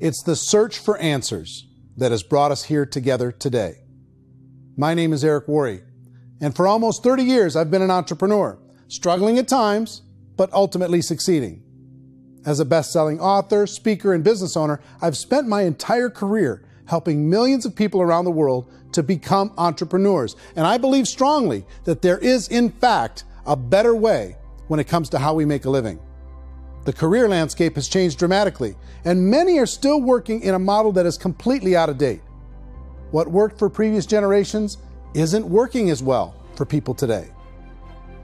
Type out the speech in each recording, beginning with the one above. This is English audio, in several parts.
It's the search for answers that has brought us here together today. My name is Eric Worre, and for almost 30 years I've been an entrepreneur, struggling at times, but ultimately succeeding. As a best-selling author, speaker, and business owner, I've spent my entire career helping millions of people around the world to become entrepreneurs. And I believe strongly that there is, in fact, a better way when it comes to how we make a living. The career landscape has changed dramatically, and many are still working in a model that is completely out of date. What worked for previous generations isn't working as well for people today.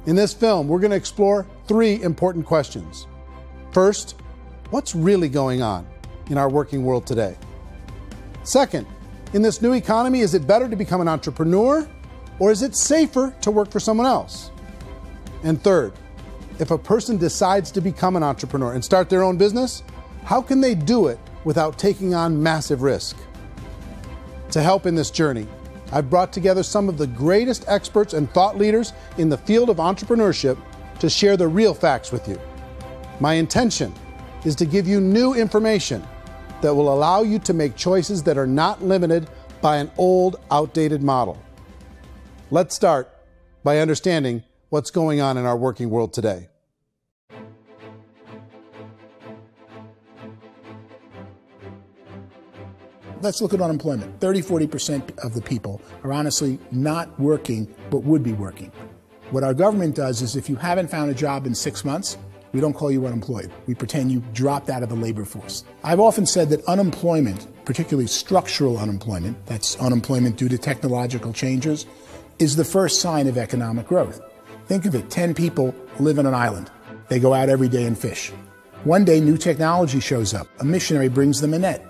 In this film, we're going to explore 3 important questions. First, what's really going on in our working world today? Second, in this new economy, is it better to become an entrepreneur, or is it safer to work for someone else? And third, if a person decides to become an entrepreneur and start their own business, how can they do it without taking on massive risk? To help in this journey, I've brought together some of the greatest experts and thought leaders in the field of entrepreneurship to share the real facts with you. My intention is to give you new information that will allow you to make choices that are not limited by an old, outdated model. Let's start by understanding what's going on in our working world today. Let's look at unemployment. 30–40% of the people are honestly not working, but would be working. What our government does is if you haven't found a job in 6 months, we don't call you unemployed. We pretend you dropped out of the labor force. I've often said that unemployment, particularly structural unemployment, that's unemployment due to technological changes, is the first sign of economic growth. Think of it, 10 people live on an island. They go out every day and fish. One day, new technology shows up. A missionary brings them a net.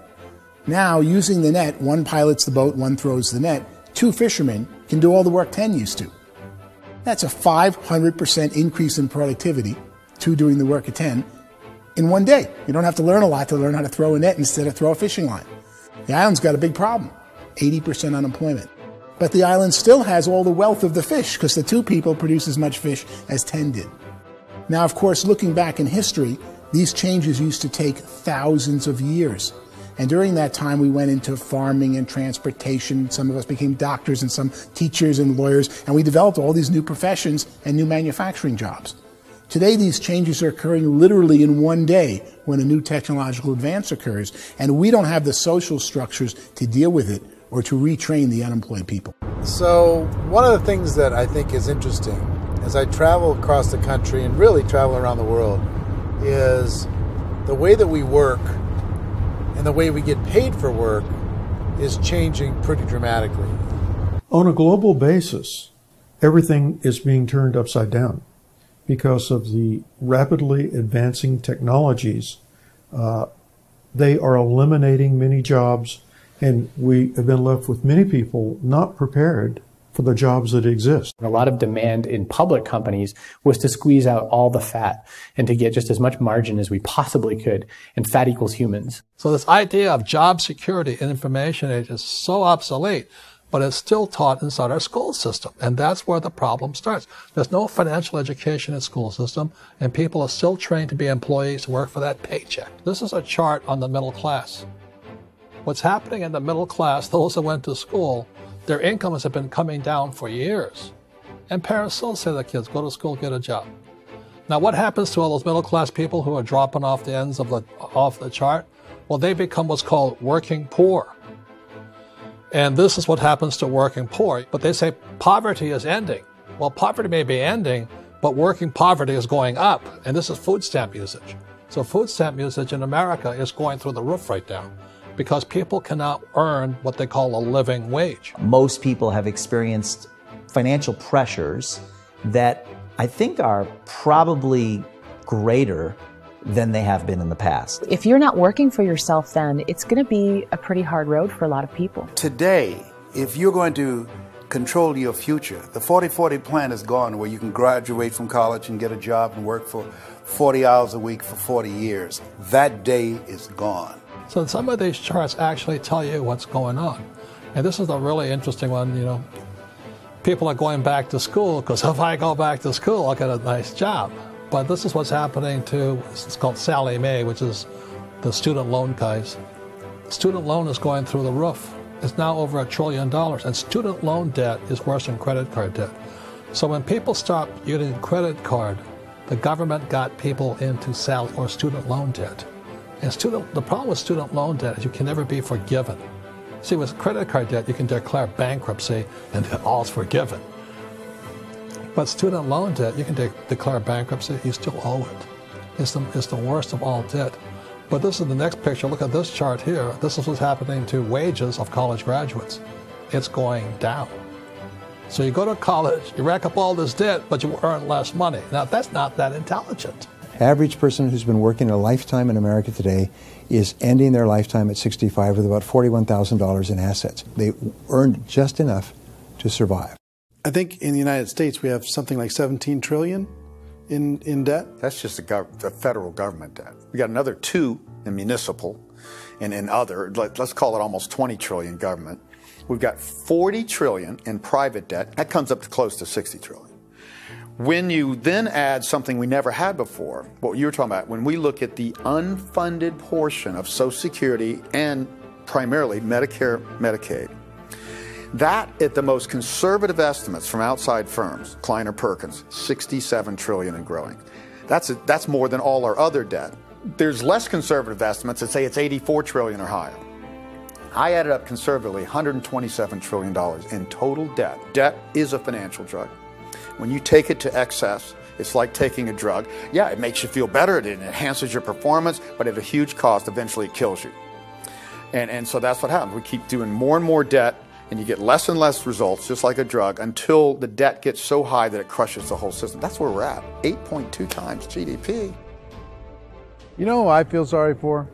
Now, using the net, one pilots the boat, one throws the net. 2 fishermen can do all the work 10 used to. That's a 500% increase in productivity, 2 doing the work of 10, in one day. You don't have to learn a lot to learn how to throw a net instead of throw a fishing line. The island's got a big problem, 80% unemployment. But the island still has all the wealth of the fish because the 2 people produce as much fish as 10 did. Now, of course, looking back in history, these changes used to take thousands of years. And during that time, we went into farming and transportation. Some of us became doctors and some teachers and lawyers, and we developed all these new professions and new manufacturing jobs. Today, these changes are occurring literally in one day when a new technological advance occurs, and we don't have the social structures to deal with it or to retrain the unemployed people. So one of the things that I think is interesting as I travel across the country and really travel around the world is the way that we work and the way we get paid for work is changing pretty dramatically. On a global basis, everything is being turned upside down because of the rapidly advancing technologies. They are eliminating many jobs, and we have been left with many people not prepared for the jobs that exist. A lot of demand in public companies was to squeeze out all the fat and to get just as much margin as we possibly could, and fat equals humans. So this idea of job security in information age is so obsolete, but it's still taught inside our school system, and that's where the problem starts. There's no financial education in the school system, and people are still trained to be employees to work for that paycheck. This is a chart on the middle class. What's happening in the middle class, those that went to school, their incomes have been coming down for years. And parents still say to their kids, go to school, get a job. Now what happens to all those middle class people who are dropping off the ends of the chart? Well, they become what's called working poor. And this is what happens to working poor. But they say poverty is ending. Well, poverty may be ending, but working poverty is going up. And this is food stamp usage. So food stamp usage in America is going through the roof right now, because people cannot earn what they call a living wage. Most people have experienced financial pressures that I think are probably greater than they have been in the past. If you're not working for yourself, then it's going to be a pretty hard road for a lot of people. Today, if you're going to control your future, the 40-40 plan is gone, where you can graduate from college and get a job and work for 40 hours a week for 40 years. That day is gone. So some of these charts actually tell you what's going on. And this is a really interesting one. You know, people are going back to school because if I go back to school, I'll get a nice job. But this is what's happening to, it's called Sallie Mae, which is the student loan guys. Student loan is going through the roof. It's now over $1 trillion, and student loan debt is worse than credit card debt. So when people stopped using credit card, the government got people into or student loan debt. And the problem with student loan debt is you can never be forgiven. See, with credit card debt, you can declare bankruptcy and then all's forgiven. But student loan debt, you can declare bankruptcy, you still owe it. It's the worst of all debt. But this is the next picture. Look at this chart here. This is what's happening to wages of college graduates. It's going down. So you go to college, you rack up all this debt, but you earn less money. Now, that's not that intelligent. Average person who's been working a lifetime in America today is ending their lifetime at 65 with about $41,000 in assets. They earned just enough to survive. I think in the United States we have something like 17 trillion in debt. That's just the federal government debt. We got another 2 in municipal and in other, let's call it almost 20 trillion government. We've got 40 trillion in private debt. That comes up to close to 60 trillion. When you then add something we never had before, what you were talking about, when we look at the unfunded portion of Social Security and primarily Medicare, Medicaid, that at the most conservative estimates from outside firms, Kleiner Perkins, 67 trillion and growing. That's more than all our other debt. There's less conservative estimates that say it's 84 trillion or higher. I added up conservatively $127 trillion in total debt. Debt is a financial drug. When you take it to excess, it's like taking a drug. Yeah, it makes you feel better, it enhances your performance, but at a huge cost, eventually it kills you. And so that's what happens. We keep doing more and more debt, and you get less and less results, just like a drug, until the debt gets so high that it crushes the whole system. That's where we're at, 8.2 times GDP. You know who I feel sorry for?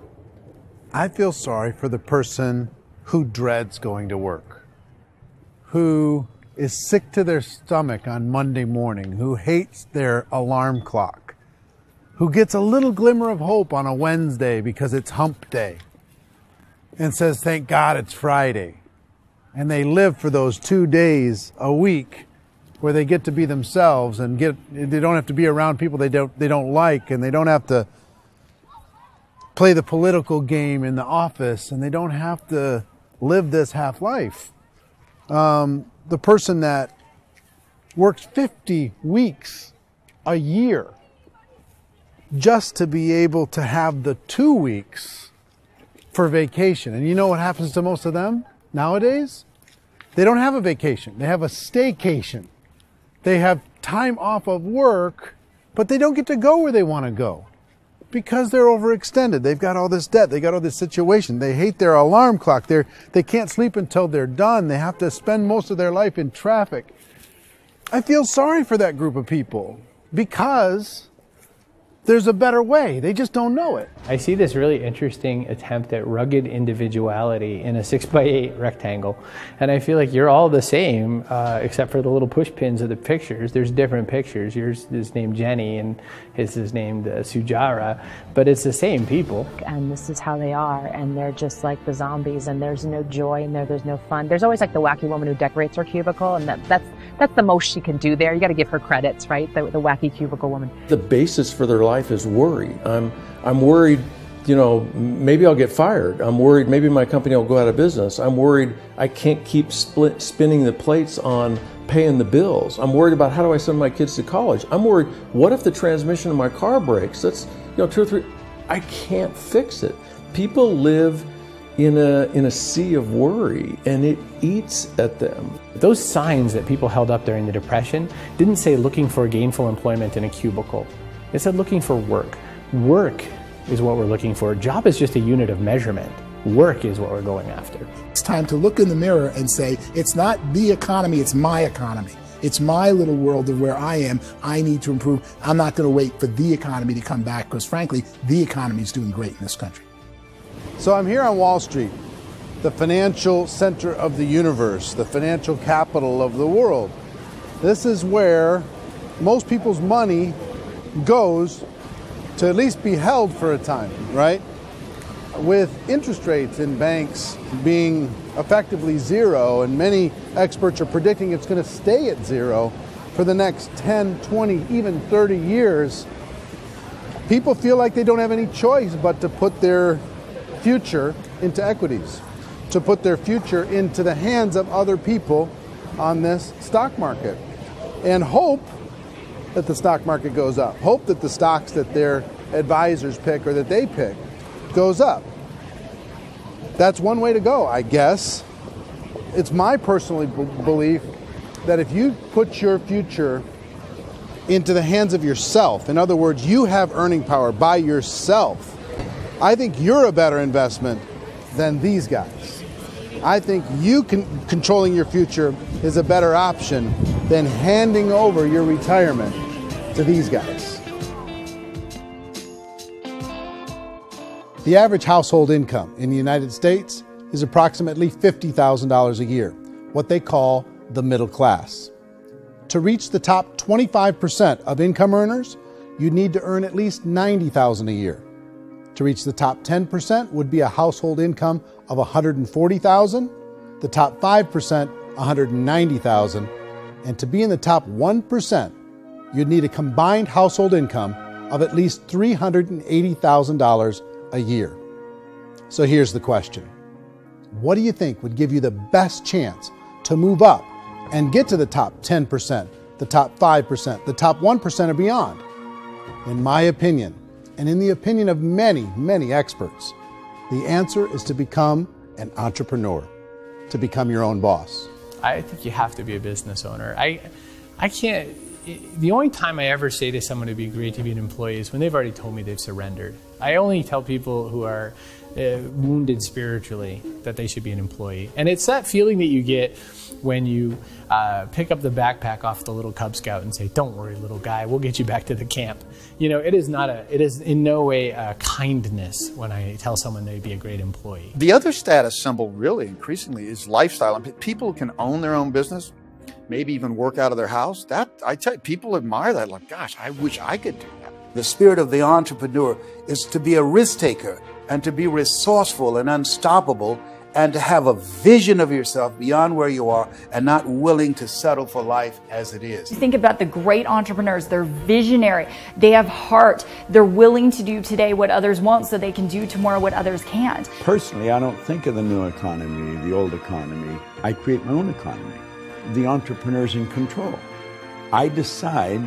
I feel sorry for the person who dreads going to work, who is sick to their stomach on Monday morning, who hates their alarm clock, who gets a little glimmer of hope on a Wednesday because it's hump day and says, thank God it's Friday. And they live for those 2 days a week where they get to be themselves and they don't have to be around people they don't like, and they don't have to play the political game in the office, and they don't have to live this half life. The person that works 50 weeks a year just to be able to have the 2 weeks for vacation. And you know what happens to most of them nowadays? They don't have a vacation. They have a staycation. They have time off of work, but they don't get to go where they want to go because they're overextended. They've got all this debt. They got all this situation. They hate their alarm clock. They can't sleep until they're done. They have to spend most of their life in traffic. I feel sorry for that group of people because there's a better way. They just don't know it. I see this really interesting attempt at rugged individuality in a 6x8 rectangle. And I feel like you're all the same, except for the little push pins of the pictures. There's different pictures. Yours is named Jenny and his is named Sujara, but it's the same people. And this is how they are, and they're just like the zombies, and there's no joy in there, there's no fun. There's always like the wacky woman who decorates her cubicle, and that's the most she can do there. You got to give her credits, right? The wacky cubicle woman. The basis for their life is worry. I'm worried, you know, maybe I'll get fired. I'm worried maybe my company will go out of business. I'm worried I can't keep spinning the plates on paying the bills. I'm worried about how do I send my kids to college. I'm worried, what if the transmission of my car breaks? That's, you know, 2 or 3, I can't fix it. People live in a sea of worry, and it eats at them. Those signs that people held up during the Depression didn't say looking for gainful employment in a cubicle. It said looking for work. Work is what we're looking for. Job is just a unit of measurement. Work is what we're going after. It's time to look in the mirror and say, it's not the economy, it's my economy. It's my little world of where I am. I need to improve. I'm not going to wait for the economy to come back because, frankly, the economy is doing great in this country. So I'm here on Wall Street, the financial center of the universe, the financial capital of the world. This is where most people's money goes to at least be held for a time, right? With interest rates in banks being effectively zero, and many experts are predicting it's going to stay at zero for the next 10, 20, even 30 years, people feel like they don't have any choice but to put their future into equities, to put their future into the hands of other people on this stock market, and hope that the stock market goes up, hope that the stocks that their advisors pick or that they pick goes up. That's one way to go, I guess. It's my personal belief that if you put your future into the hands of yourself, in other words, you have earning power by yourself, I think you're a better investment than these guys. I think controlling your future is a better option than handing over your retirement to these guys. The average household income in the United States is approximately $50,000 a year, what they call the middle class. To reach the top 25% of income earners, you need to earn at least $90,000 a year. To reach the top 10% would be a household income of $140,000, the top 5%, $190,000, and to be in the top 1%, you'd need a combined household income of at least $380,000 a year. So here's the question. What do you think would give you the best chance to move up and get to the top 10%, the top 5%, the top 1% or beyond? In my opinion, and in the opinion of many, many experts, the answer is to become an entrepreneur, to become your own boss. I think you have to be a business owner. I can't, the only time I ever say to someone it'd be great to be an employee is when they've already told me they've surrendered. I only tell people who are wounded spiritually that they should be an employee. And it's that feeling that you get when you pick up the backpack off the little Cub Scout and say, "Don't worry, little guy, we'll get you back to the camp." You know, it is in no way a kindness when I tell someone they'd be a great employee. The other status symbol really increasingly is lifestyle. And people who can own their own business, maybe even work out of their house, that I tell you, people admire that. Like, gosh, I wish I could do that. The spirit of the entrepreneur is to be a risk taker and to be resourceful and unstoppable and to have a vision of yourself beyond where you are and not willing to settle for life as it is. Think about the great entrepreneurs. They're visionary. They have heart. They're willing to do today what others won't so they can do tomorrow what others can't. Personally, I don't think of the new economy, the old economy. I create my own economy. The entrepreneur's in control. I decide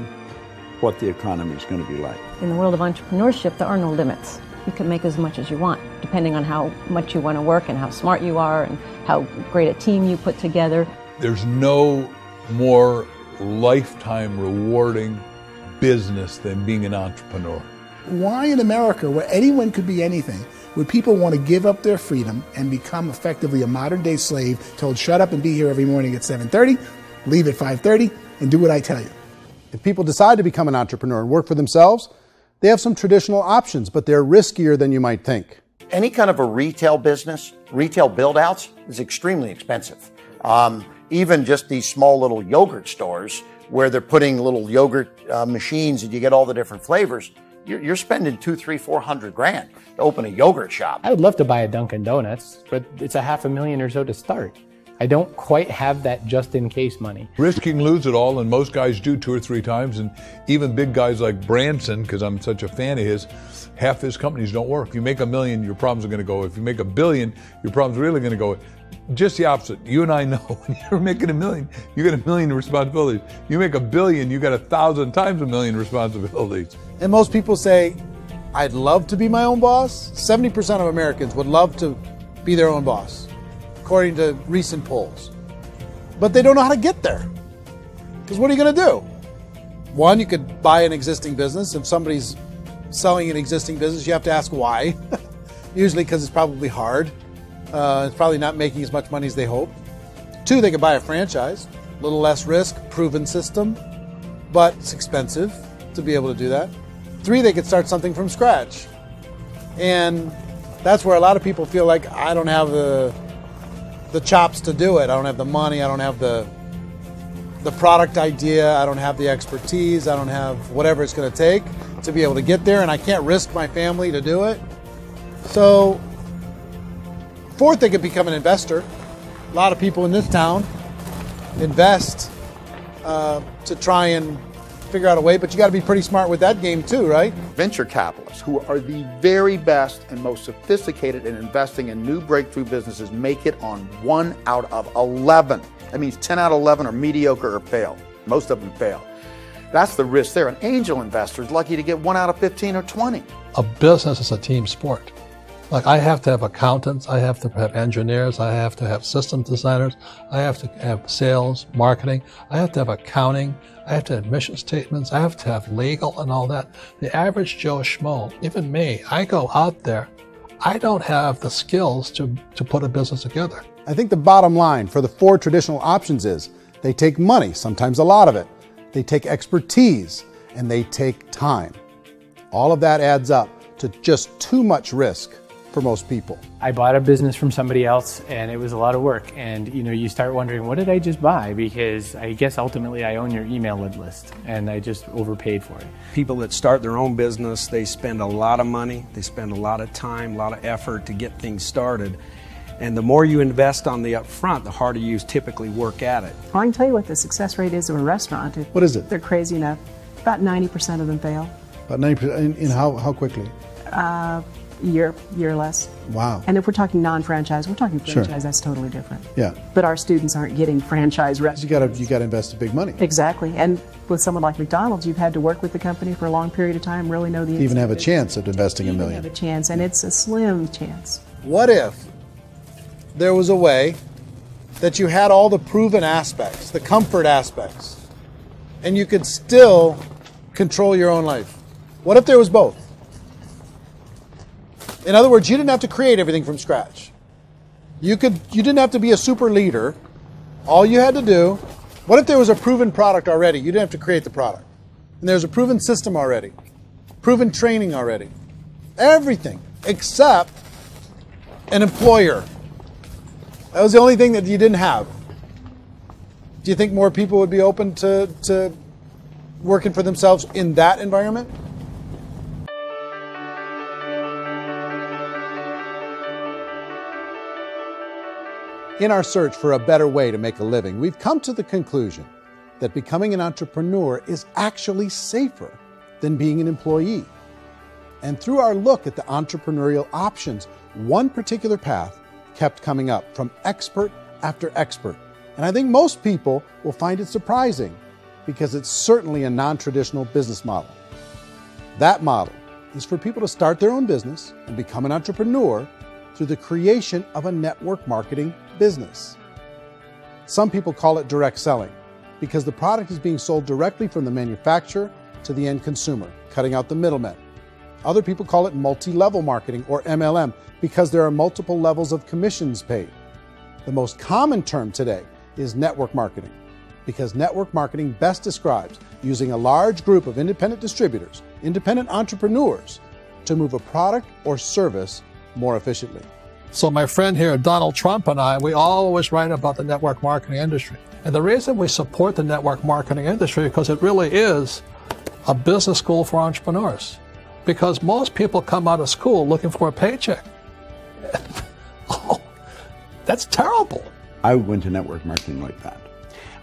what the economy is going to be like. In the world of entrepreneurship, there are no limits. You can make as much as you want, depending on how much you want to work and how smart you are and how great a team you put together. There's no more lifetime rewarding business than being an entrepreneur. Why in America, where anyone could be anything, would people want to give up their freedom and become effectively a modern-day slave, told shut up and be here every morning at 7:30, leave at 5:30, and do what I tell you? If people decide to become an entrepreneur and work for themselves, they have some traditional options, but they're riskier than you might think. Any kind of a retail business, retail build-outs, is extremely expensive. Even just these small little yogurt stores where they're putting little yogurt machines and you get all the different flavors, you're spending $200,000, $300,000, $400,000 to open a yogurt shop. I would love to buy a Dunkin' Donuts, but it's $500,000 or so to start. I don't quite have that just-in-case money. Risking lose it all, and most guys do 2 or 3 times, and even big guys like Branson, because I'm such a fan of his, half his companies don't work. If you make $1 million, your problems are going to go. If you make $1 billion, your problems are really going to go. Just the opposite. You and I know when you're making $1 million, you got $1 million responsibilities. You make $1 billion, you got 1,000 times $1 million responsibilities. And most people say, I'd love to be my own boss. 70% of Americans would love to be their own boss, according to recent polls. But they don't know how to get there. Because what are you going to do? One, you could buy an existing business. If somebody's selling an existing business, you have to ask why. Usually because it's probably hard. It's probably not making as much money as they hope. 2, they could buy a franchise. A little less risk, proven system, but it's expensive to be able to do that. 3, they could start something from scratch. And that's where a lot of people feel like, I don't have the chops to do it. I don't have the money. I don't have the product idea. I don't have the expertise. I don't have whatever it's going to take to be able to get there, and I can't risk my family to do it. So, 4th, they could become an investor. A lot of people in this town invest to try and figure out a way, but you got to be pretty smart with that game too, right? Venture capitalists, who are the very best and most sophisticated in investing in new breakthrough businesses, make it on 1 out of 11. That means 10 out of 11 are mediocre or fail. Most of them fail. That's the risk there. An angel investor is lucky to get 1 out of 15 or 20. A business is a team sport. Like, I have to have accountants, I have to have engineers, I have to have system designers, I have to have sales, marketing, I have to have accounting, I have to have mission statements, I have to have legal and all that. The average Joe Schmo, even me, I go out there, I don't have the skills to put a business together. I think the bottom line for the 4 traditional options is they take money, sometimes a lot of it. They take expertise, and they take time. All of that adds up to just too much risk for most people. I bought a business from somebody else and it was a lot of work. And you start wondering, what did I just buy? Because I guess ultimately I own your email list and I just overpaid for it. People that start their own business, they spend a lot of money, they spend a lot of time, a lot of effort to get things started. And the more you invest on the upfront, the harder you typically work at it. I can tell you what the success rate is of a restaurant. What is it? They're crazy enough. About 90% of them fail. About 90%? In how quickly? Year less. Wow. And if we're talking non-franchise, we're talking franchise, Sure. That's totally different. Yeah. But our students aren't getting franchise restaurants. You got to invest the big money. Exactly. And with someone like McDonald's, you've had to work with the company for a long period of time, really know the To even have a business. chance at investing $1 million. Have a chance, and it's a slim chance. What if there was a way that you had all the proven aspects, the comfort aspects, and you could still control your own life? What if there was both? In other words, you didn't have to create everything from scratch. You didn't have to be a super leader. All you had to do, what if there was a proven product already? You didn't have to create the product. And there's a proven system already, proven training already. Everything except an employer. That was the only thing that you didn't have. Do you think more people would be open to working for themselves in that environment? In our search for a better way to make a living, we've come to the conclusion that becoming an entrepreneur is actually safer than being an employee. And through our look at the entrepreneurial options, one particular path kept coming up from expert after expert. And I think most people will find it surprising because it's certainly a non-traditional business model. That model is for people to start their own business and become an entrepreneur through the creation of a network marketing business. Some people call it direct selling because the product is being sold directly from the manufacturer to the end consumer, cutting out the middlemen. Other people call it multi-level marketing, or MLM, because there are multiple levels of commissions paid. The most common term today is network marketing, because network marketing best describes using a large group of independent distributors, independent entrepreneurs, to move a product or service more efficiently. So my friend here, Donald Trump, and I, we always write about the network marketing industry. And the reason we support the network marketing industry is because it really is a business school for entrepreneurs. Because most people come out of school looking for a paycheck. Oh, that's terrible. I went to network marketing like that.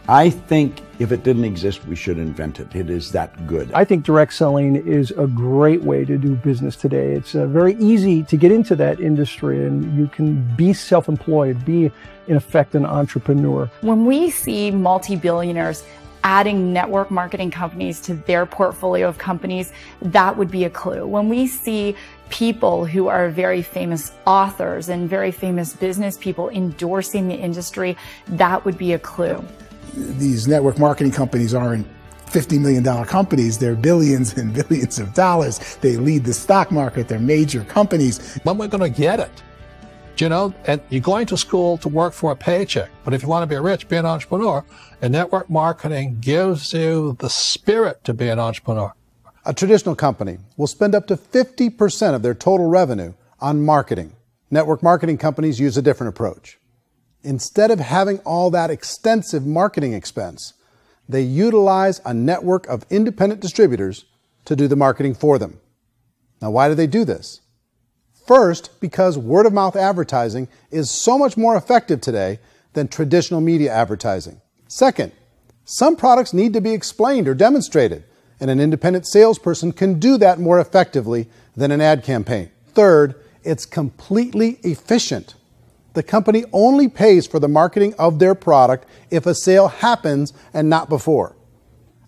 I think if it didn't exist, we should invent it. It is that good. I think direct selling is a great way to do business today. It's very easy to get into that industry, and you can be self-employed, be, in effect, an entrepreneur. When we see multi-billionaires adding network marketing companies to their portfolio of companies, that would be a clue. When we see people who are very famous authors and very famous business people endorsing the industry, that would be a clue. These network marketing companies aren't $50 million companies. They're billions and billions of dollars. They lead the stock market. They're major companies. When we're going to get it? You know, and you're going to school to work for a paycheck. But if you want to be rich, be an entrepreneur. And network marketing gives you the spirit to be an entrepreneur. A traditional company will spend up to 50% of their total revenue on marketing. Network marketing companies use a different approach. Instead of having all that extensive marketing expense, they utilize a network of independent distributors to do the marketing for them. Now, why do they do this? First, because word-of-mouth advertising is so much more effective today than traditional media advertising. Second, some products need to be explained or demonstrated and an independent salesperson can do that more effectively than an ad campaign. Third, it's completely efficient. The company only pays for the marketing of their product if a sale happens and not before.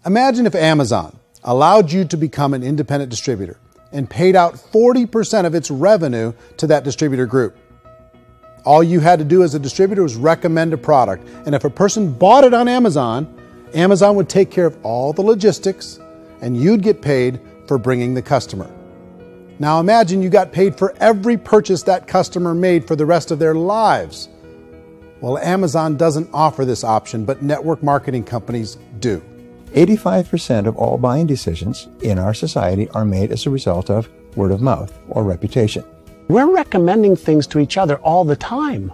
Imagine if Amazon allowed you to become an independent distributor and paid out 40% of its revenue to that distributor group. All you had to do as a distributor was recommend a product, and if a person bought it on Amazon, Amazon would take care of all the logistics, and you'd get paid for bringing the customer. Now imagine you got paid for every purchase that customer made for the rest of their lives. Well, Amazon doesn't offer this option, but network marketing companies do. 85% of all buying decisions in our society are made as a result of word of mouth or reputation. We're recommending things to each other all the time.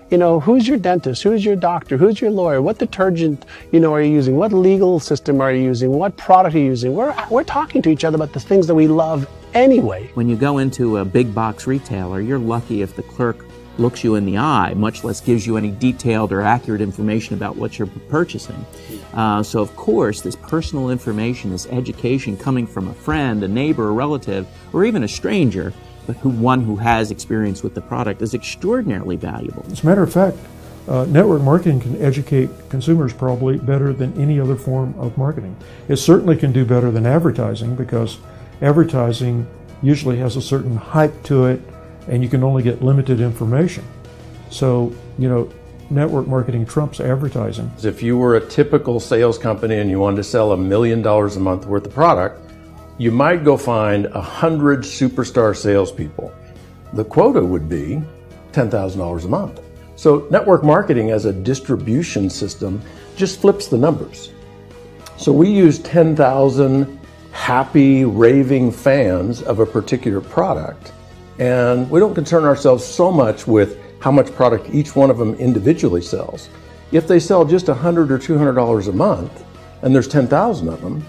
You know, who's your dentist? Who's your doctor? Who's your lawyer? What detergent, are you using? What legal system are you using? What product are you using? We're talking to each other about the things that we love anyway. When you go into a big box retailer, you're lucky if the clerk looks you in the eye, much less gives you any detailed or accurate information about what you're purchasing. So of course, this personal information, this education coming from a friend, a neighbor, a relative, or even a stranger, but one who has experience with the product is extraordinarily valuable. As a matter of fact, network marketing can educate consumers probably better than any other form of marketing. It certainly can do better than advertising, because advertising usually has a certain hype to it and you can only get limited information. So, network marketing trumps advertising. If you were a typical sales company and you wanted to sell $1 million a month worth of product, you might go find 100 superstar salespeople. The quota would be $10,000 a month. So network marketing as a distribution system just flips the numbers. So we use 10,000 happy, raving fans of a particular product, and we don't concern ourselves so much with how much product each one of them individually sells. If they sell just $100 or $200 a month, and there's 10,000 of them,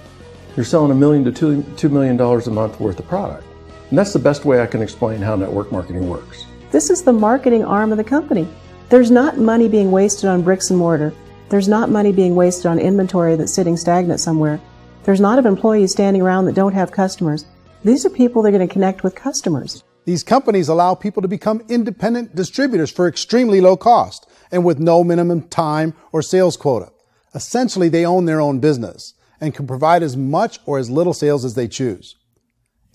you're selling $1 million to $2 million a month worth of product. And that's the best way I can explain how network marketing works. This is the marketing arm of the company. There's not money being wasted on bricks and mortar. There's not money being wasted on inventory that's sitting stagnant somewhere. There's not of employees standing around that don't have customers. These are people that are going to connect with customers. These companies allow people to become independent distributors for extremely low cost and with no minimum time or sales quota. Essentially, they own their own business and can provide as much or as little sales as they choose.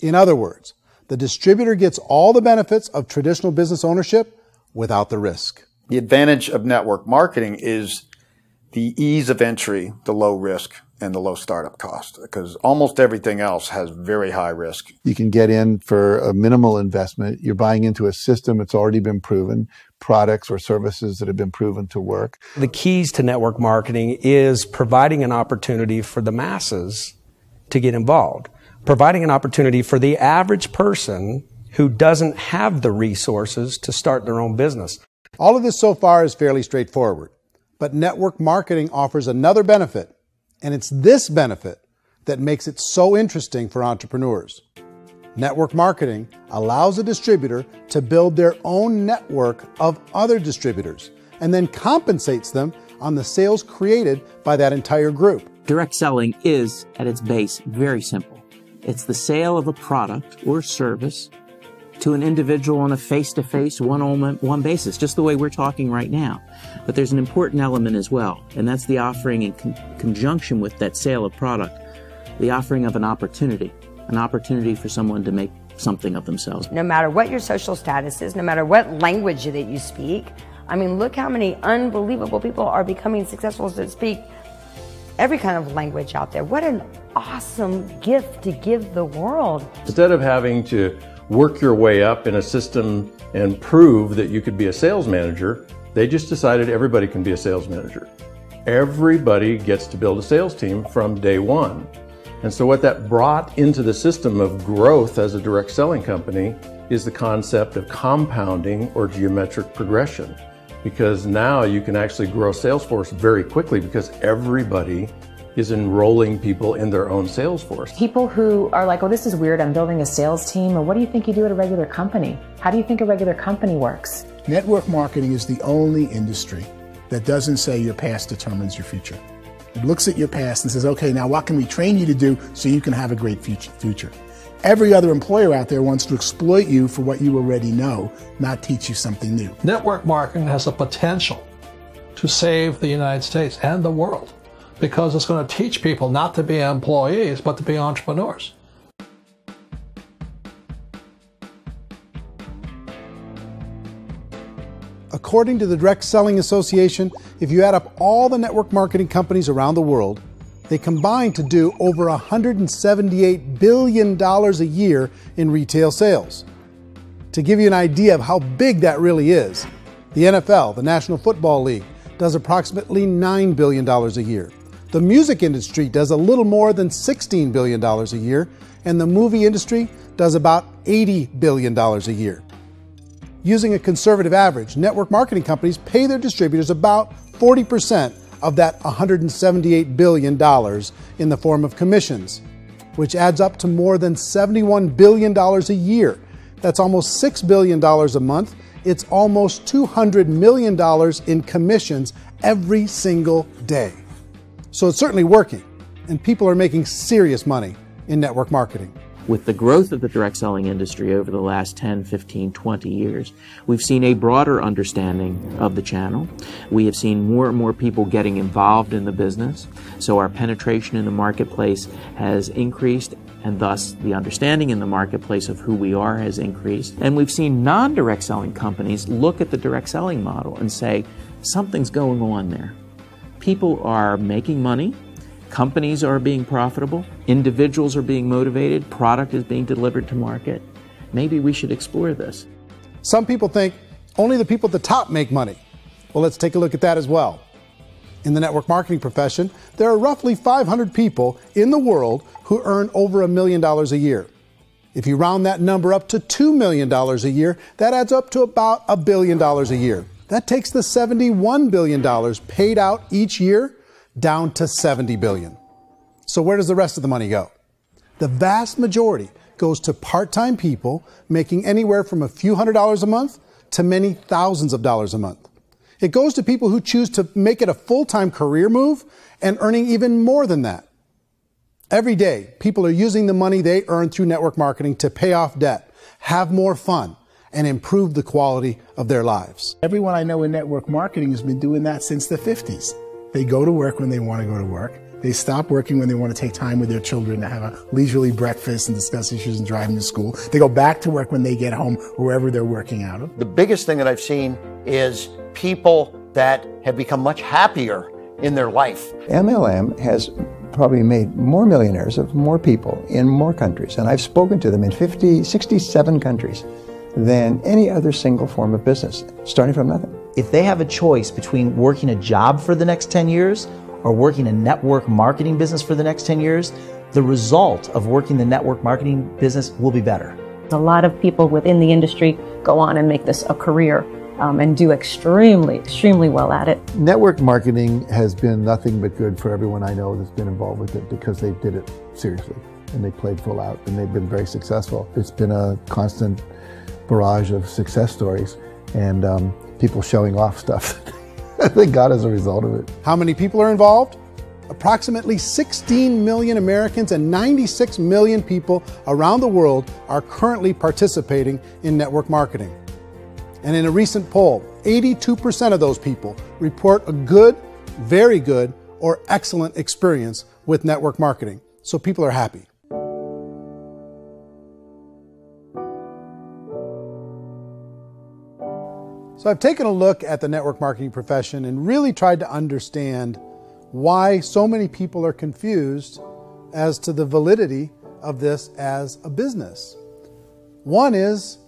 In other words, the distributor gets all the benefits of traditional business ownership without the risk. The advantage of network marketing is the ease of entry, the low risk, and the low startup cost, because almost everything else has very high risk. You can get in for a minimal investment. You're buying into a system that's already been proven, products or services that have been proven to work. The keys to network marketing is providing an opportunity for the masses to get involved, providing an opportunity for the average person who doesn't have the resources to start their own business. All of this so far is fairly straightforward, but network marketing offers another benefit, and it's this benefit that makes it so interesting for entrepreneurs. Network marketing allows a distributor to build their own network of other distributors and then compensates them on the sales created by that entire group. Direct selling is, at its base, very simple. It's the sale of a product or service to an individual on a face-to-face, one-on-one basis, just the way we're talking right now. But there's an important element as well, and that's the offering in conjunction with that sale of product, the offering of an opportunity for someone to make something of themselves. No matter what your social status is, no matter what language that you speak, I mean, look how many unbelievable people are becoming successful that speak every kind of language out there. What an awesome gift to give the world. Instead of having to work your way up in a system and prove that you could be a sales manager, they just decided everybody can be a sales manager. Everybody gets to build a sales team from day one. And so what that brought into the system of growth as a direct selling company is the concept of compounding or geometric progression. Because now you can actually grow sales force very quickly because everybody is enrolling people in their own sales force. People who are like, oh, this is weird, I'm building a sales team, or what do you think you do at a regular company? How do you think a regular company works? Network marketing is the only industry that doesn't say your past determines your future. looks at your past and says, okay, now what can we train you to do so you can have a great future? Every other employer out there wants to exploit you for what you already know, not teach you something new. Network marketing has the potential to save the United States and the world because it's going to teach people not to be employees, but to be entrepreneurs. According to the Direct Selling Association, if you add up all the network marketing companies around the world, they combine to do over $178 billion a year in retail sales. To give you an idea of how big that really is, the NFL, the National Football League, does approximately $9 billion a year. The music industry does a little more than $16 billion a year, and the movie industry does about $80 billion a year. Using a conservative average, network marketing companies pay their distributors about 40% of that $178 billion in the form of commissions, which adds up to more than $71 billion a year. That's almost $6 billion a month. It's almost $200 million in commissions every single day. So it's certainly working, and people are making serious money in network marketing. With the growth of the direct selling industry over the last 10, 15, 20 years, we've seen a broader understanding of the channel. We have seen more and more people getting involved in the business. So our penetration in the marketplace has increased, and thus the understanding in the marketplace of who we are has increased. And we've seen non-direct selling companies look at the direct selling model and say, something's going on there. People are making money. Companies are being profitable, individuals are being motivated, product is being delivered to market. Maybe we should explore this. Some people think only the people at the top make money. Well, let's take a look at that as well. In the network marketing profession, there are roughly 500 people in the world who earn over $1 million a year. If you round that number up to $2 million a year, that adds up to about $1 billion a year. That takes the $71 billion paid out each year down to $70 billion. So where does the rest of the money go? The vast majority goes to part-time people making anywhere from a few $100s a month to many thousands of dollars a month. It goes to people who choose to make it a full-time career move and earning even more than that. Every day, people are using the money they earn through network marketing to pay off debt, have more fun, and improve the quality of their lives. Everyone I know in network marketing has been doing that since the 50s. They go to work when they want to go to work. They stop working when they want to take time with their children to have a leisurely breakfast and discuss issues and drive them to school. They go back to work when they get home, wherever they're working out of. The biggest thing that I've seen is people that have become much happier in their life. MLM has probably made more millionaires of more people in more countries, and I've spoken to them in 67 countries than any other single form of business, starting from nothing. If they have a choice between working a job for the next 10 years or working a network marketing business for the next 10 years, the result of working the network marketing business will be better. A lot of people within the industry go on and make this a career and do extremely well at it. Network marketing has been nothing but good for everyone I know that's been involved with it because they did it seriously and they played full out and they've been very successful. It's been a constant barrage of success stories and people showing off stuff that they got as a result of it. How many people are involved? Approximately 16 million Americans and 96 million people around the world are currently participating in network marketing. And in a recent poll, 82% of those people report a good, very good, or excellent experience with network marketing. So people are happy. So I've taken a look at the network marketing profession and really tried to understand why so many people are confused as to the validity of this as a business. One is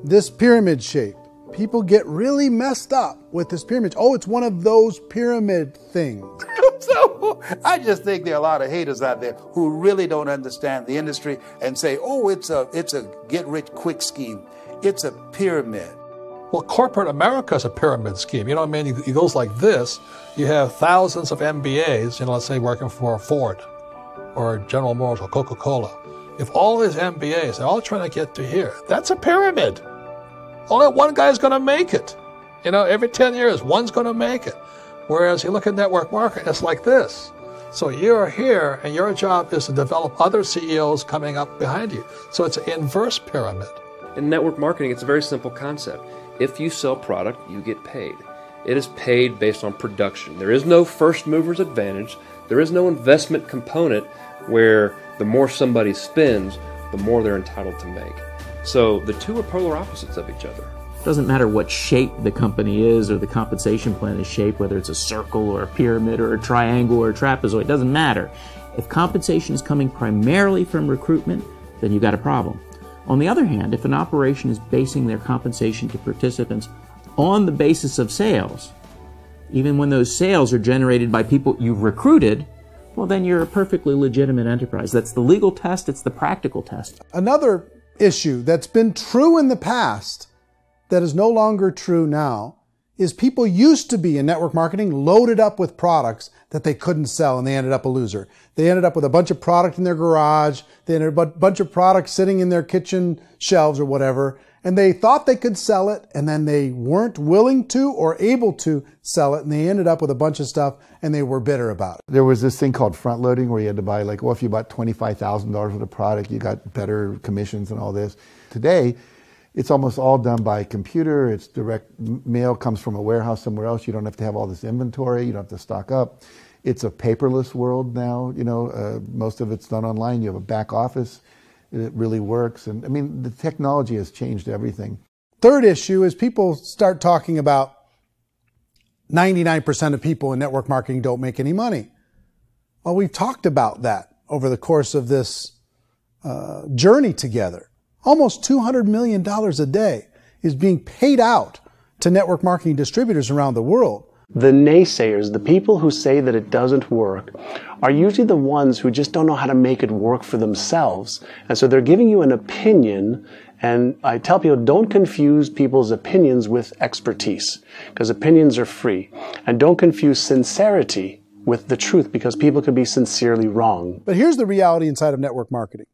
this pyramid shape. People get really messed up with this pyramid. Oh, it's one of those pyramid things. So I just think there are a lot of haters out there who really don't understand the industry and say, oh, it's a get-rich-quick scheme. It's a pyramid. Well, corporate America is a pyramid scheme. You know what I mean? It goes like this. You have thousands of MBAs, let's say working for Ford or General Motors or Coca-Cola. If all these MBAs, they're all trying to get to here, that's a pyramid. Only one guy's going to make it. Every 10 years, one's going to make it. Whereas you look at network marketing, it's like this. So you're here, and your job is to develop other CEOs coming up behind you. So it's an inverse pyramid. In network marketing, it's a very simple concept. If you sell product, you get paid. It is paid based on production. There is no first mover's advantage. There is no investment component where the more somebody spends, the more they're entitled to make. So the two are polar opposites of each other. It doesn't matter what shape the company is or the compensation plan is shaped, whether it's a circle or a pyramid or a triangle or a trapezoid, it doesn't matter. If compensation is coming primarily from recruitment, then you've got a problem. On the other hand, if an operation is basing their compensation to participants on the basis of sales, even when those sales are generated by people you've recruited, well, then you're a perfectly legitimate enterprise. That's the legal test. It's the practical test. Another issue that's been true in the past that is no longer true now is people used to be in network marketing loaded up with products that they couldn't sell, and they ended up a loser. They ended up with a bunch of product in their garage. They ended up with a bunch of products sitting in their kitchen shelves or whatever, and they thought they could sell it, and then they weren't willing to or able to sell it, and they ended up with a bunch of stuff, and they were bitter about it. There was this thing called front loading where you had to buy, like, well, if you bought $25,000 worth of product, you got better commissions and all this. Today, it's almost all done by computer. It's direct mail, comes from a warehouse somewhere else. You don't have to have all this inventory. You don't have to stock up. It's a paperless world now. Most of it's done online. You have a back office. It really works. And I mean, the technology has changed everything. Third issue is people start talking about 99% of people in network marketing don't make any money. Well, we've talked about that over the course of this journey together. Almost $200 million a day is being paid out to network marketing distributors around the world. The naysayers, the people who say that it doesn't work, are usually the ones who just don't know how to make it work for themselves. And so they're giving you an opinion, and I tell people, don't confuse people's opinions with expertise, because opinions are free. And don't confuse sincerity with the truth, because people can be sincerely wrong. But here's the reality inside of network marketing.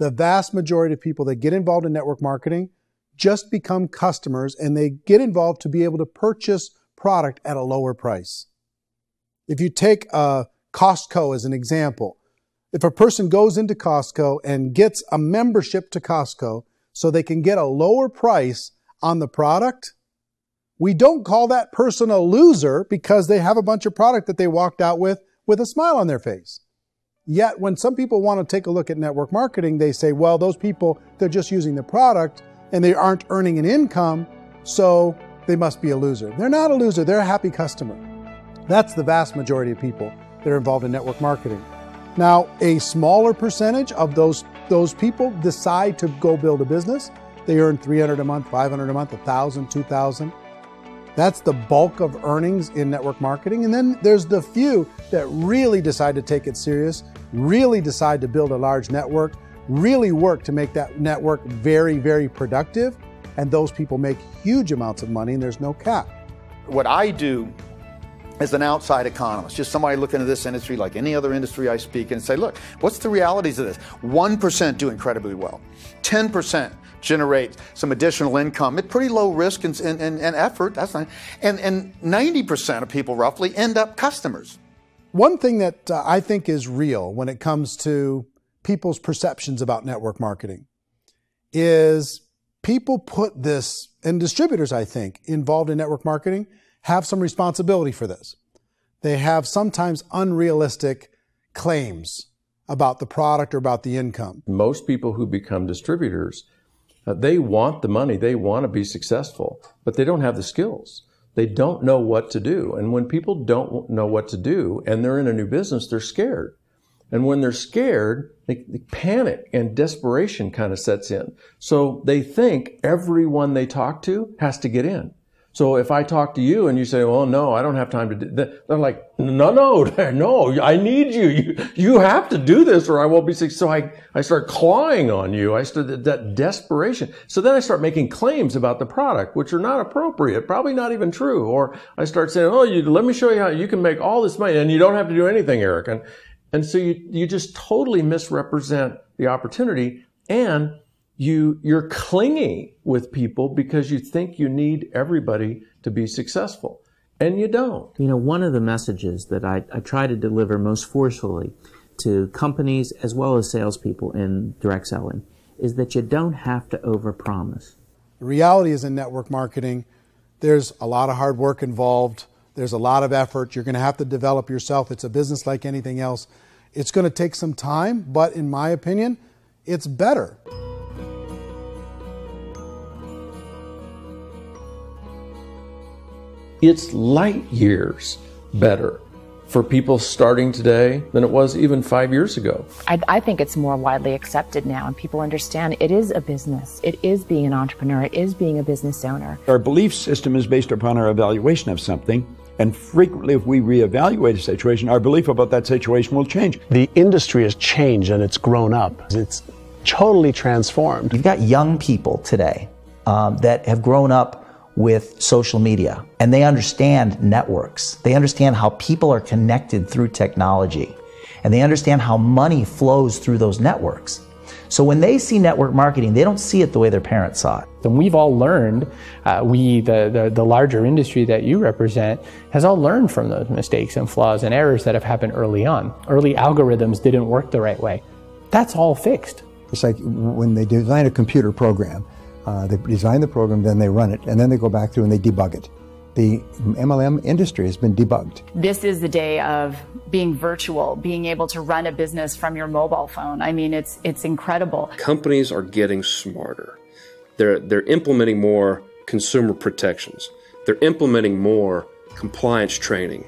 The vast majority of people that get involved in network marketing just become customers, and they get involved to be able to purchase product at a lower price. If you take Costco as an example, if a person goes into Costco and gets a membership to Costco so they can get a lower price on the product, we don't call that person a loser because they have a bunch of product that they walked out with a smile on their face. Yet when some people want to take a look at network marketing, they say, well, those people, they're just using the product and they aren't earning an income, so they must be a loser. They're not a loser. They're a happy customer. That's the vast majority of people that are involved in network marketing. Now, a smaller percentage of those people decide to go build a business. They earn $300 a month, $500 a month, $1,000, $2,000. That's the bulk of earnings in network marketing. And then there's the few that really decide to take it serious, really decide to build a large network, really work to make that network very, very productive. And those people make huge amounts of money, and there's no cap. What I do as an outside economist, just somebody looking at this industry like any other industry I speak in, and say, look, what's the realities of this? 1% do incredibly well. 10% generate some additional income at pretty low risk and effort. That's not, and 90% of people roughly end up customers. One thing that I think is real when it comes to people's perceptions about network marketing is people put this, and distributors, I think, involved in network marketing have some responsibility for this. They have sometimes unrealistic claims about the product or about the income. Most people who become distributors, they want the money, they want to be successful, but they don't have the skills. They don't know what to do. And when people don't know what to do and they're in a new business, they're scared. And when they're scared, they panic and desperation kind of sets in. So they think everyone they talk to has to get in. So if I talk to you and you say, well, no, I don't have time to do that, they're like, no, I need you. You have to do this or I won't be successful. So I start clawing on you. I start that desperation. So then I start making claims about the product, which are not appropriate, probably not even true. Or I start saying, let me show you how you can make all this money and you don't have to do anything, Eric. And so you just totally misrepresent the opportunity, and you're clingy with people because you think you need everybody to be successful. And you don't. You know, one of the messages that I try to deliver most forcefully to companies as well as salespeople in direct selling is that you don't have to overpromise. The reality is in network marketing, there's a lot of hard work involved. There's a lot of effort. You're going to have to develop yourself. It's a business like anything else. It's going to take some time, but in my opinion, it's better. It's light years better for people starting today than it was even 5 years ago. I think it's more widely accepted now, and people understand it is a business. It is being an entrepreneur. It is being a business owner. Our belief system is based upon our evaluation of something, and frequently if we reevaluate a situation, our belief about that situation will change. The industry has changed and it's grown up. It's totally transformed. You've got young people today that have grown up with social media, and they understand networks. They understand how people are connected through technology, and they understand how money flows through those networks. So when they see network marketing, they don't see it the way their parents saw it. And we've all learned, the larger industry that you represent, has all learned from those mistakes and flaws and errors that have happened early on. Early algorithms didn't work the right way. That's all fixed. It's like when they design a computer program, they design the program, then they run it, and then they go back through and they debug it. The MLM industry has been debugged. This is the day of being virtual, being able to run a business from your mobile phone. I mean, it's incredible. Companies are getting smarter. They're implementing more consumer protections. They're implementing more compliance training.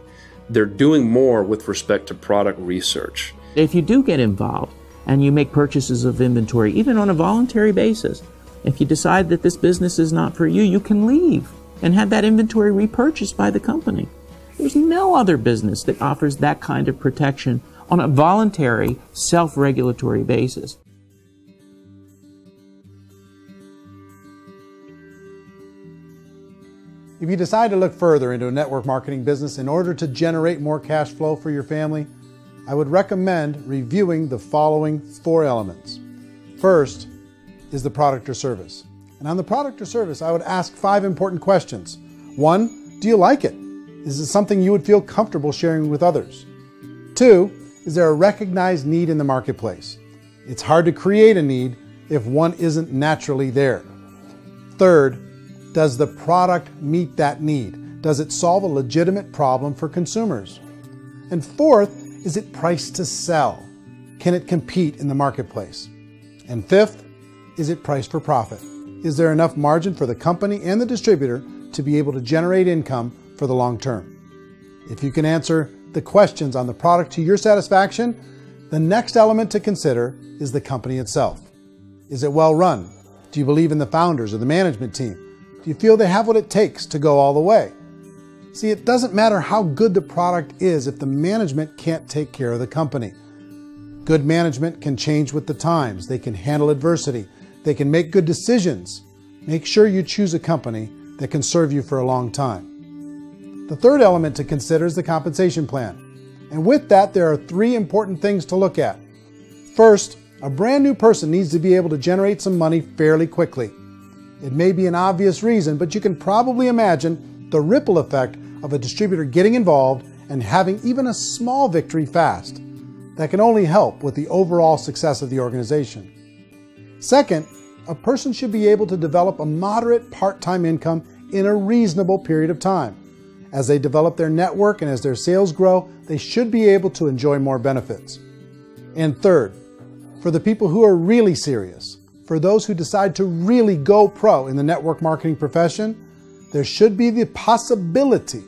They're doing more with respect to product research. If you do get involved and you make purchases of inventory, even on a voluntary basis, if you decide that this business is not for you, you can leave and have that inventory repurchased by the company. There's no other business that offers that kind of protection on a voluntary, self-regulatory basis. If you decide to look further into a network marketing business in order to generate more cash flow for your family, I would recommend reviewing the following 4 elements. First is the product or service. And on the product or service, I would ask 5 important questions. 1, do you like it? Is it something you would feel comfortable sharing with others? 2, is there a recognized need in the marketplace? It's hard to create a need if one isn't naturally there. 3rd, does the product meet that need? Does it solve a legitimate problem for consumers? And 4th, is it priced to sell? Can it compete in the marketplace? And 5th, is it priced for profit? Is there enough margin for the company and the distributor to be able to generate income for the long term? If you can answer the questions on the product to your satisfaction, the next element to consider is the company itself. Is it well run? Do you believe in the founders or the management team? Do you feel they have what it takes to go all the way? See, it doesn't matter how good the product is if the management can't take care of the company. Good management can change with the times. They can handle adversity. They can make good decisions. Make sure you choose a company that can serve you for a long time. The 3rd element to consider is the compensation plan. And with that, there are 3 important things to look at. First, a brand new person needs to be able to generate some money fairly quickly. It may be an obvious reason, but you can probably imagine the ripple effect of a distributor getting involved and having even a small victory fast. That can only help with the overall success of the organization. Second, a person should be able to develop a moderate part-time income in a reasonable period of time. As they develop their network and as their sales grow, they should be able to enjoy more benefits. And third, for the people who are really serious, for those who decide to really go pro in the network marketing profession, there should be the possibility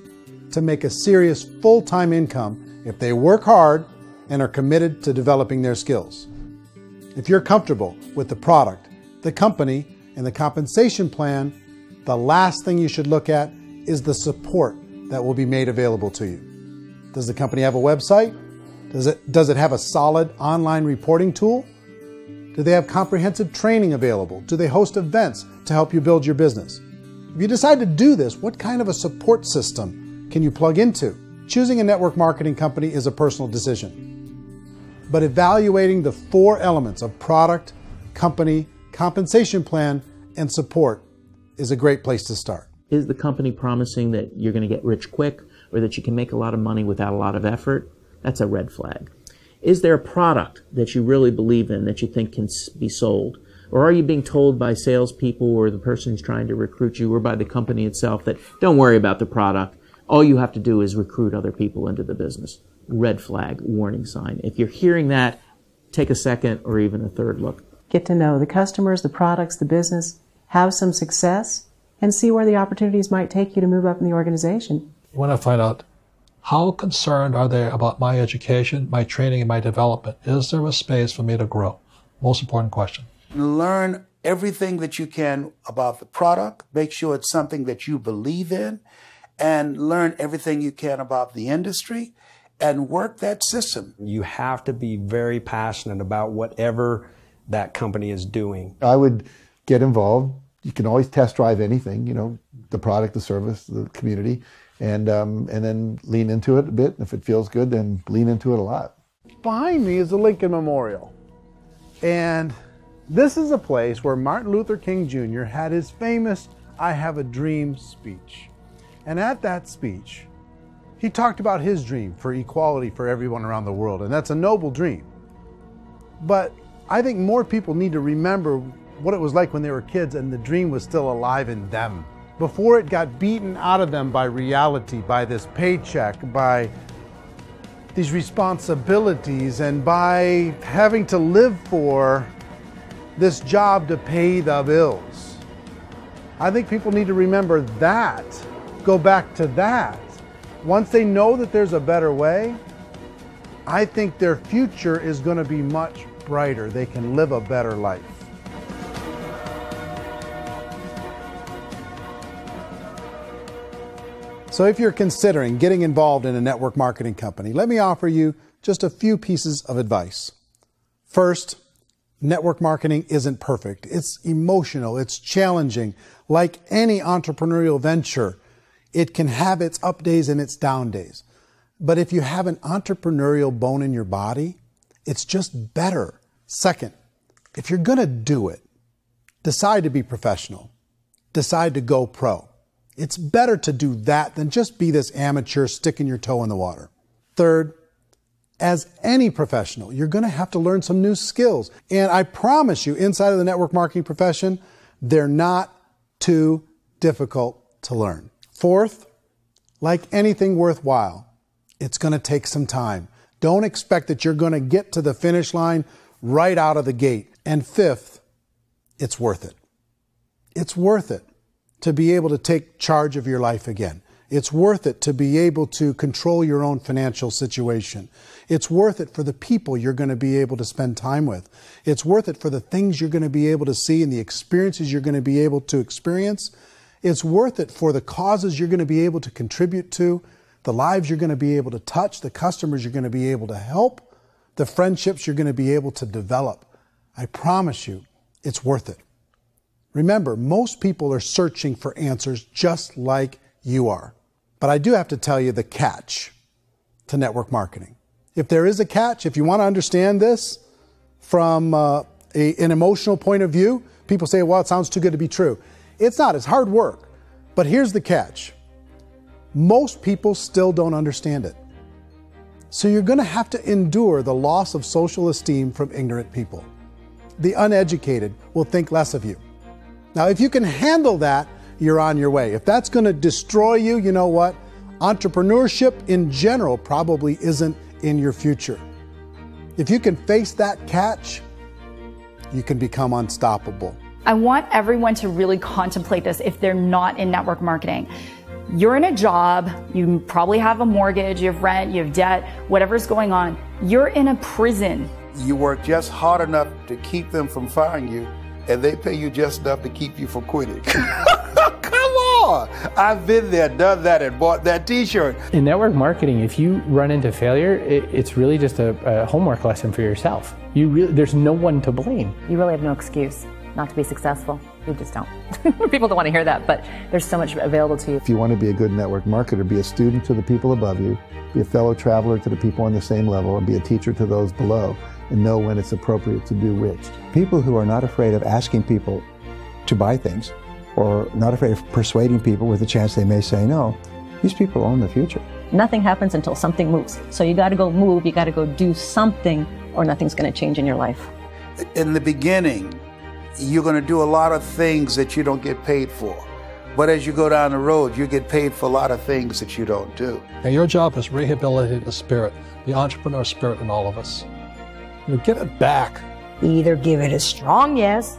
to make a serious full-time income if they work hard and are committed to developing their skills. If you're comfortable with the product, the company, and the compensation plan, the last thing you should look at is the support that will be made available to you. Does the company have a website? Does it have a solid online reporting tool? Do they have comprehensive training available? Do they host events to help you build your business? If you decide to do this, what kind of a support system can you plug into? Choosing a network marketing company is a personal decision. But evaluating the 4 elements of product, company, compensation plan, and support is a great place to start. Is the company promising that you're going to get rich quick or that you can make a lot of money without a lot of effort? That's a red flag. Is there a product that you really believe in that you think can be sold? Or are you being told by salespeople or the person who's trying to recruit you or by the company itself that don't worry about the product, all you have to do is recruit other people into the business? Red flag, warning sign. If you're hearing that, take a second or even a third look. Get to know the customers, the products, the business, have some success, and see where the opportunities might take you to move up in the organization. You want to find out how concerned are they about my education, my training, and my development? Is there a space for me to grow? Most important question. Learn everything that you can about the product. Make sure it's something that you believe in, and learn everything you can about the industry and work that system. You have to be very passionate about whatever that company is doing. I would get involved. You can always test drive anything, you know, the product, the service, the community, and then lean into it a bit. If it feels good, then lean into it a lot. Behind me is the Lincoln Memorial. And this is a place where Martin Luther King Jr. had his famous I Have a Dream speech. And at that speech, he talked about his dream for equality for everyone around the world. And that's a noble dream. But I think more people need to remember what it was like when they were kids and the dream was still alive in them. Before it got beaten out of them by reality, by this paycheck, by these responsibilities, and by having to live for this job to pay the bills. I think people need to remember that, go back to that. Once they know that there's a better way, I think their future is going to be much brighter. They can live a better life. So if you're considering getting involved in a network marketing company, let me offer you just a few pieces of advice. First, network marketing isn't perfect. It's emotional, it's challenging. Like any entrepreneurial venture, it can have its up days and its down days. But if you have an entrepreneurial bone in your body, it's just better. Second, if you're going to do it, decide to be professional. Decide to go pro. It's better to do that than just be this amateur sticking your toe in the water. Third, as any professional, you're going to have to learn some new skills. And I promise you, inside of the network marketing profession, they're not too difficult to learn. Fourth, like anything worthwhile, it's going to take some time. Don't expect that you're going to get to the finish line right out of the gate. And fifth, it's worth it. It's worth it to be able to take charge of your life again. It's worth it to be able to control your own financial situation. It's worth it for the people you're going to be able to spend time with. It's worth it for the things you're going to be able to see and the experiences you're going to be able to experience. It's worth it for the causes you're going to be able to contribute to, the lives you're going to be able to touch, the customers you're going to be able to help, the friendships you're going to be able to develop. I promise you, it's worth it. Remember, most people are searching for answers just like you are. But I do have to tell you the catch to network marketing. If there is a catch, if you want to understand this from an emotional point of view, people say, well, it sounds too good to be true. It's not. It's hard work. But here's the catch. Most people still don't understand it. So you're going to have to endure the loss of social esteem from ignorant people. The uneducated will think less of you. Now, if you can handle that, you're on your way. If that's going to destroy you, you know what? Entrepreneurship in general probably isn't in your future. If you can face that catch, you can become unstoppable. I want everyone to really contemplate this if they're not in network marketing. You're in a job, you probably have a mortgage, you have rent, you have debt, whatever's going on. You're in a prison. You work just hard enough to keep them from firing you, and they pay you just enough to keep you from quitting. Come on! I've been there, done that, and bought that t-shirt. In network marketing, if you run into failure, it's really just a homework lesson for yourself. There's no one to blame. You really have no excuse not to be successful. You just don't. People don't want to hear that, but there's so much available to you. If you want to be a good network marketer, be a student to the people above you, be a fellow traveler to the people on the same level, and be a teacher to those below, and know when it's appropriate to do which. People who are not afraid of asking people to buy things or not afraid of persuading people with the chance they may say no. These people own the future. Nothing happens until something moves. So you got to go move, you got to go do something, or nothing's going to change in your life. In the beginning, you're going to do a lot of things that you don't get paid for. But as you go down the road, you get paid for a lot of things that you don't do. And your job is rehabilitate the spirit, the entrepreneur spirit in all of us. You get it back. Either give it a strong yes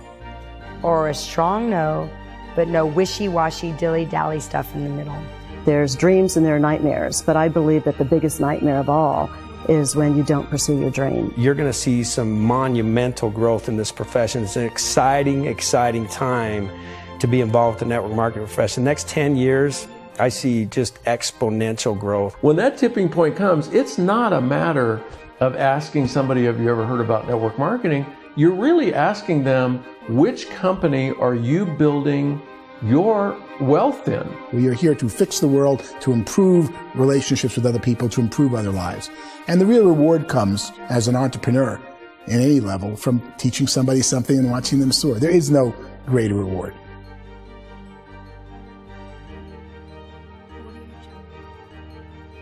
or a strong no, but no wishy-washy, dilly-dally stuff in the middle. There's dreams and there are nightmares, but I believe that the biggest nightmare of all is when you don't pursue your dream. You're going to see some monumental growth in this profession. It's an exciting, exciting time to be involved with the network marketing profession. The next 10 years, I see just exponential growth. When that tipping point comes, it's not a matter of asking somebody, have you ever heard about network marketing? You're really asking them, which company are you building your wealth in? We are here to fix the world, to improve relationships with other people, to improve other lives. And the real reward comes as an entrepreneur in any level from teaching somebody something and watching them soar. There is no greater reward.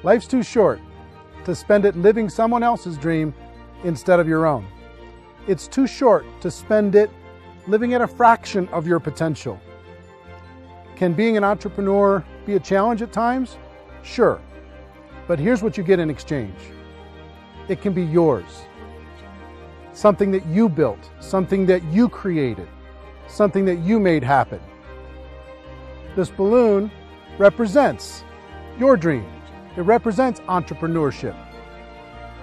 Life's too short to spend it living someone else's dream instead of your own. It's too short to spend it living at a fraction of your potential. Can being an entrepreneur be a challenge at times? Sure. But here's what you get in exchange. It can be yours. Something that you built, something that you created, something that you made happen. This balloon represents your dream. It represents entrepreneurship.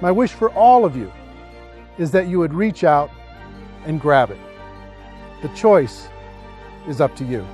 My wish for all of you is that you would reach out and grab it. The choice is up to you.